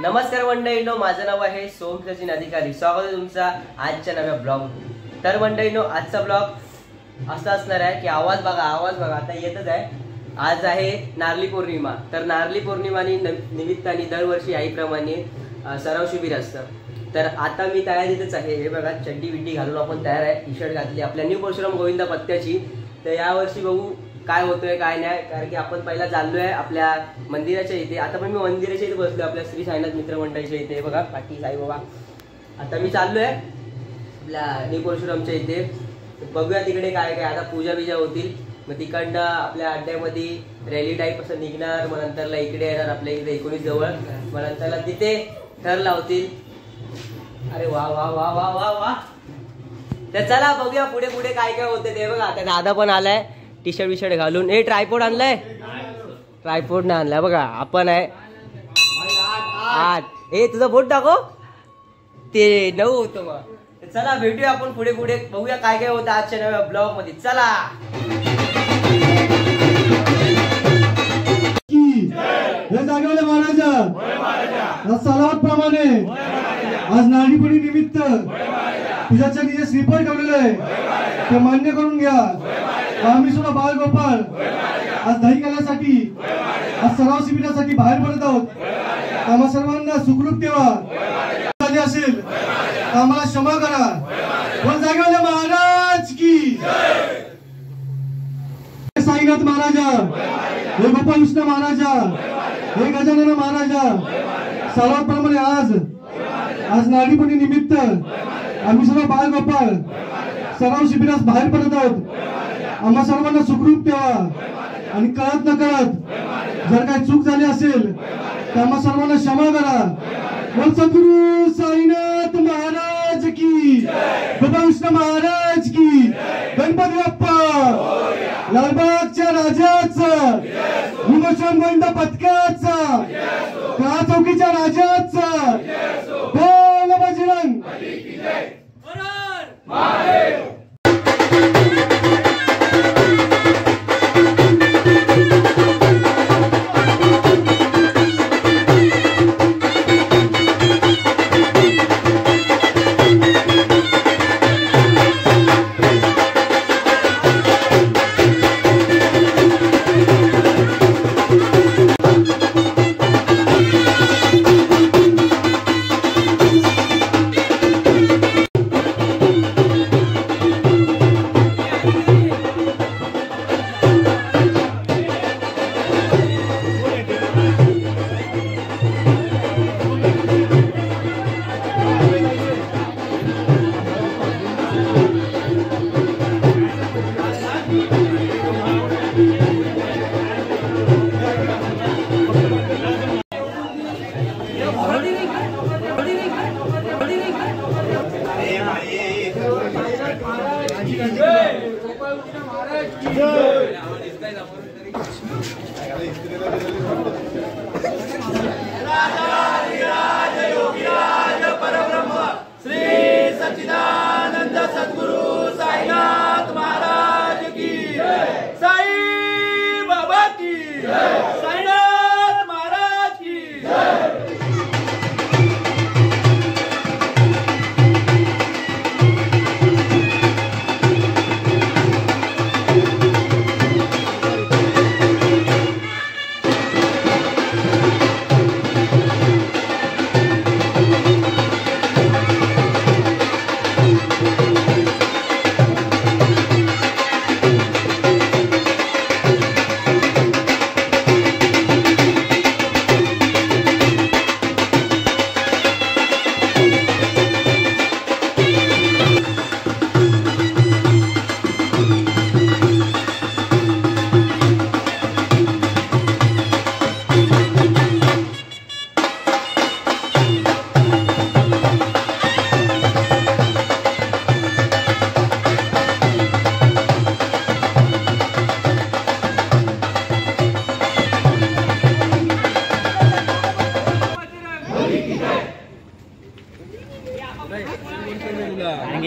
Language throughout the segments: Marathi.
नमस्कार मंडळींनो, माझं नाव आहे सोम सचिन अधिकारी. स्वागत आहे तुमचा आजच्या नव्या ब्लॉग. तर मंडळींनो, आजचा ब्लॉग असा असणार आहे की आवाज बघा आता येतच आहे. आज आहे नारळी पौर्णिमा. तर नारळी पौर्णिमा निमित्ताने दरवर्षी आईप्रमाणे सराव शिबिर असतं. तर आता मी तयारीतच आहे. हे बघा, चड्डी बिड्डी घालून आपण तयार आहे. टी शर्ट घातली आपल्या न्यू परशुराम गोविंदा पत्त्याची. तर यावर्षी बघू काय होतोय काय नाही, कारण की आपण पहिला चाललोय आपल्या मंदिराच्या इथे. आता पण मी मंदिराच्या इथे बसलोय, आपल्या श्री साईनाथ मित्रमंडळीच्या इथे. बघा पाठी साईबाबा. आता मी चाललोय आपल्या न्यू परशुरामच्या इथे. बघूया तिकडे काय काय. आता पूजा बिजा होतील, मग तिकडनं आपल्या अड्ड्यामध्ये रॅली टाईप असं निघणार. मग नंतरला इकडे येणार आपल्या इकडे 19 जवळ. मग नंतरला तिथे ठर लावतील. अरे वा वा वा वा वा वा. तर चला बघूया पुढे पुढे काय काय होते ते. बघा आता दादा पण आलाय टी शर्ट बी शर्ट घालून. ट्रायपॉड आणलाय? ट्रायपॉड नाही आणलाय. बघा आपण आहे 8. तुझा बोट टाको, ते 9 होतो. मग चला भेटूया आपण पुढे पुढे. बघूया काय काय होतं आजच्या नव्या ब्लॉग मध्ये. चला. सलावत प्रमाणे आज नारळीपौर्णिमे निमित्त तुझ्याच्या निजे श्रीफळ ठेवलेलं आहे, ते मान्य करून घ्या. आम्ही सुद्धा बाळगोपाळ आज दही काढण्यासाठी, आज सराव शिबिरासाठी बाहेर पडत आहोत. आम्हा सर्वांना सुखरूप ठेवा. झाले असेल तर आम्हाला क्षमा करा. पण जागेवाले महाराज की साईनाथ महाराजा, हे गोपाल कृष्ण महाराजा, हे गजानन महाराजा. सर्वांप्रमाणे आज नारळी पौर्णिमे निमित्त आम्ही सर्व बाळगोपाळ सराव शिबिरास बाहेर पडत आहोत. आम्हा सर्वांना सुखरूप ठेवा. आणि कळत न कळत जर काही चूक झाली असेल तर आम्हा सर्वांना क्षमा करा. बोल सद्गुरु साईनाथ महाराज की, गोपाल कृष्ण महाराज की, गणपती बाप्पा, लालबागच्या राजाचा, न्यूमोशन गोविंदा पथकाचा, काळा चौकीच्या राजाचा, बोल बजरंग.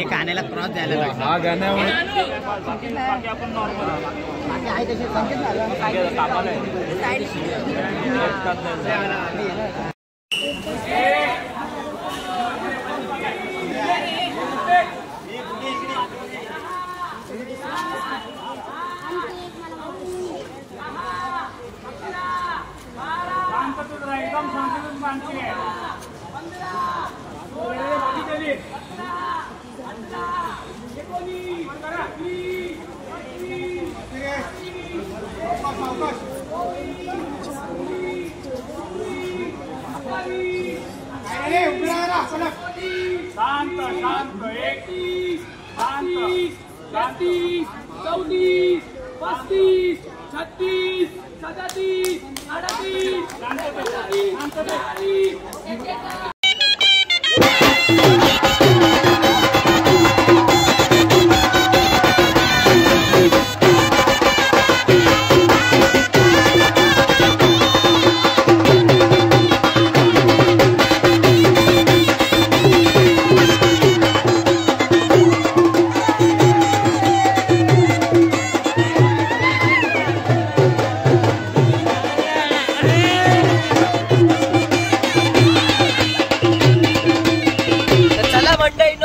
कानाला क्रॉस द्यायला हा गाण्यामुळे आपण नॉर्मल आहे तसे संकेत झाला शांत शांत 31 शांत 33 34 35 36 37 38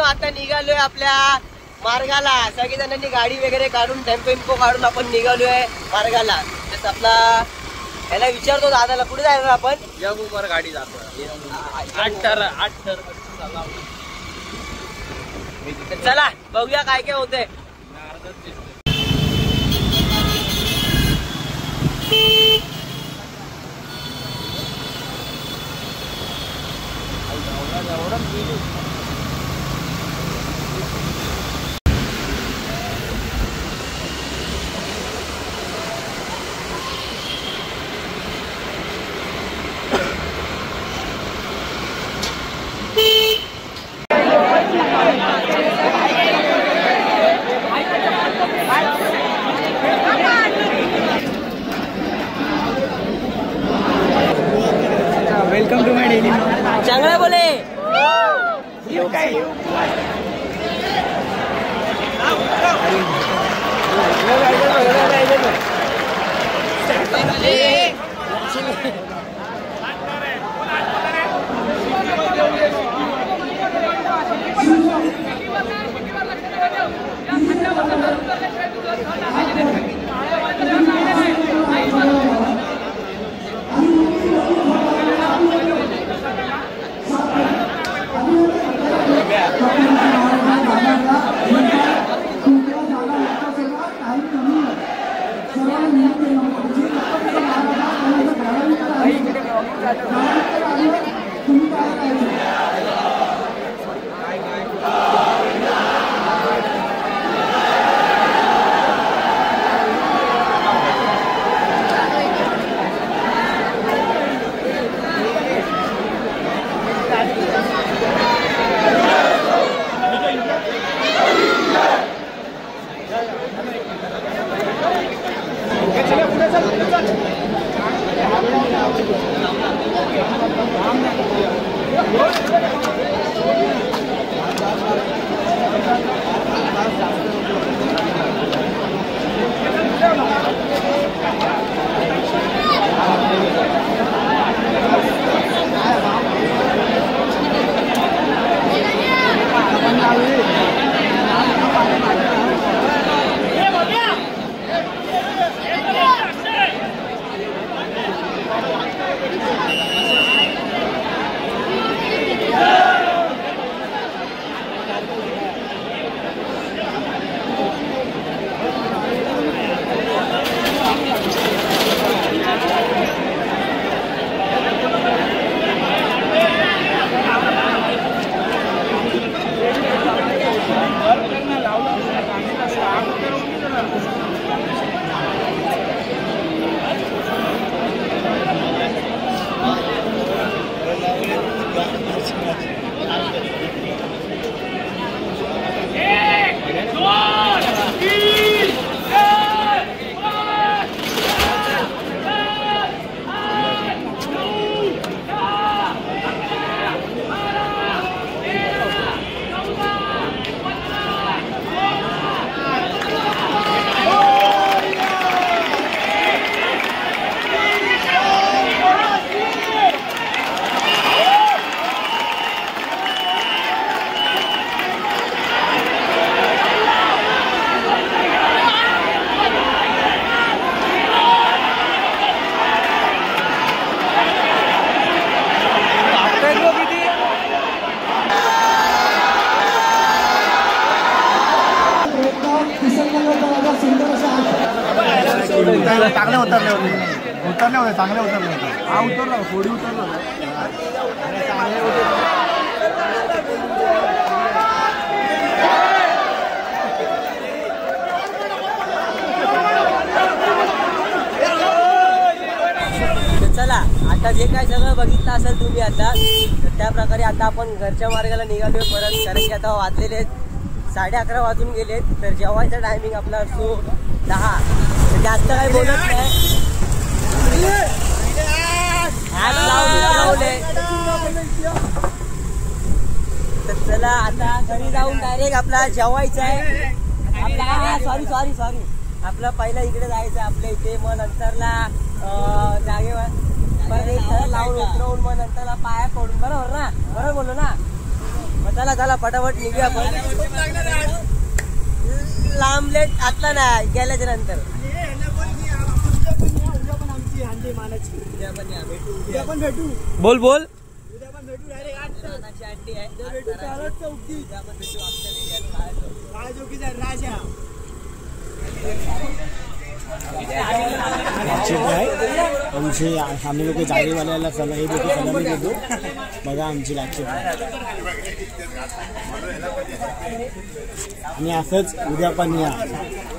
आता निघालोय आपल्या मार्गाला. सगळी जणांनी गाडी वगैरे काढून टेम्पो काढून आपण निघालोय मार्गाला. तर आपला याला विचारतो दादाला कुठे जायचं आपण. जगूवर गाडी जातो 8 चला बघूया काय काय होतंय. Welcome to my daily. चांगला बोले. उतरले होते चांगले उतरले होते. हा उतरला थोडी उतरला. चला आता जे काय सगळं बघितलं असेल तुम्ही आता, तर त्या प्रकारे आता आपण घरच्या मार्गाला निघालोय परत. कारण की आता वाजलेले आहेत 11:30 वाजून गेलेत. तर जेवायचा टायमिंग आपला असतो 10. तर जास्त काही बोलत नाही. तर चला आता घरी जाऊन डायरेक्ट आपला जेवायचा आहे. आपला सॉरी आपला पहिला इकडे जायचं आपल्या इथे, मग नंतरला जागेवर लावून उतरवून मग नंतरला पाया पडून. बरोबर बोललो ना. मग चला फटाफट निघूया आपण. लांब लेट आता नाही गेल्याच्या नंतर. बोल आमची आम्ही लोक जागेवाल्याला सलाही देतो, सलामी देतो. बघा आमची लागते. आणि असंच उद्या पण या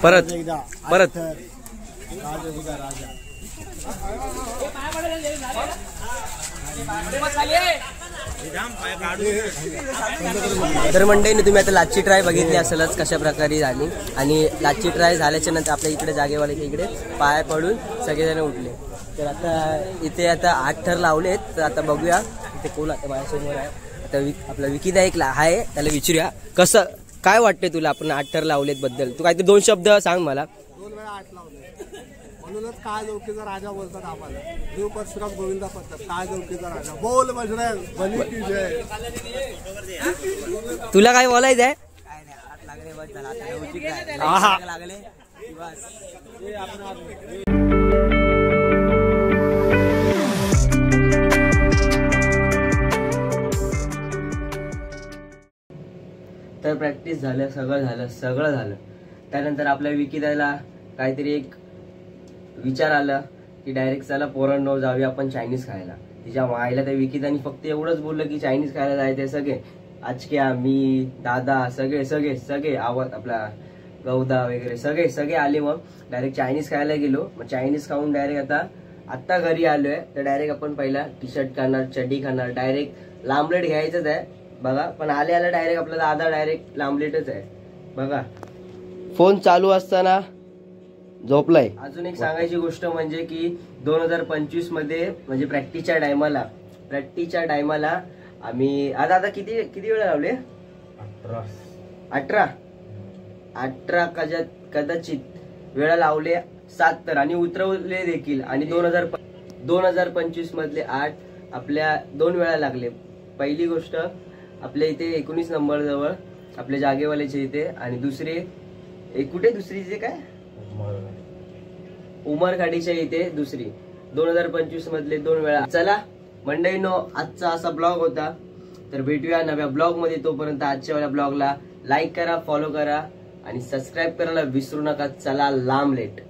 परत एकदा परत. राजा तर मंडळीने तुम्ही आता लाची ट्राय बघितली असेलच कशा प्रकारे झाली. आणि लाची ट्राय झाल्याच्या नंतर आपल्या इकडे जागेवाल्याच्या इकडे पाया पडून सगळेजण उठले. तर आता इथे आता 8 थर लावलेत. तर आता बघूया इथे कोण आता माझ्यासमोर आहे. आता आपला विकीदा एक आहे, त्याला विचारूया कसं काय वाटतंय तुला आपण 8 थर लावलेत बद्दल. तू काहीतरी 2 शब्द सांग मला. 2 वेळा 8 लावले म्हणूनच काय चौकीचा राजा बोलतात आम्हाला. देव परशुराम गोविंदा पडतात काय चौकीचा राजा. बोल बजरंग बली की जय. तुला काय बोलायचं आहे. तर प्रॅक्टिस झालं, सगळं झालं. त्यानंतर आपल्या विकीदाला काहीतरी एक विचार आला की डायरेक्ट चला पोरांनो जाऊया आपण चायनीज खायला. तिच्या मायला त्या विकीदानी फक्त एवढंच बोललं की चायनीज खायला जायचंय. सगळे आजक्या, मी, दादा सगळे आवाज आपला गौदा वगैरे सगळे आले. मग डायरेक्ट चायनीज खायला गेलो. मग चायनीज खाऊन डायरेक्ट आता घरी आलोय. तर डायरेक्ट आपण पहिला टी शर्ट खाणार, चड्डी खाणार. डायरेक्ट लांबलेट घ्यायचंच आहे बघा. पण आले डायरेक्ट आपला दादा डायरेक्ट लांबलेटच आहे बघा. फोन चालू असताना झोपलाय. अजून एक सांगायची गोष्ट म्हणजे की 2025 मध्ये म्हणजे प्रॅक्टिसच्या टायमाला आम्ही आता किती वेळा लावले. 18 कदाचित वेळा लावले 7 तर आणि उतरवले देखील. आणि 2025 मधले 8 आपल्या 2 वेळा लागले. पहिली गोष्ट आपल्या इथे 19 नंबर जवळ आपल्या जागेवाल्याच्या इथे. आणि दुसरी काय उमरखाडीच्या इथे दुसरी. 2025 मधले 2 वेळा. चला मंडळीनो आजचा असा ब्लॉग होता. तर भेटूया नव्या ब्लॉग मध्ये. तोपर्यंत आजच्या वाल्या ब्लॉगला लाईक करा, फॉलो करा आणि सबस्क्राईब करायला विसरू नका. चला लांब लेट.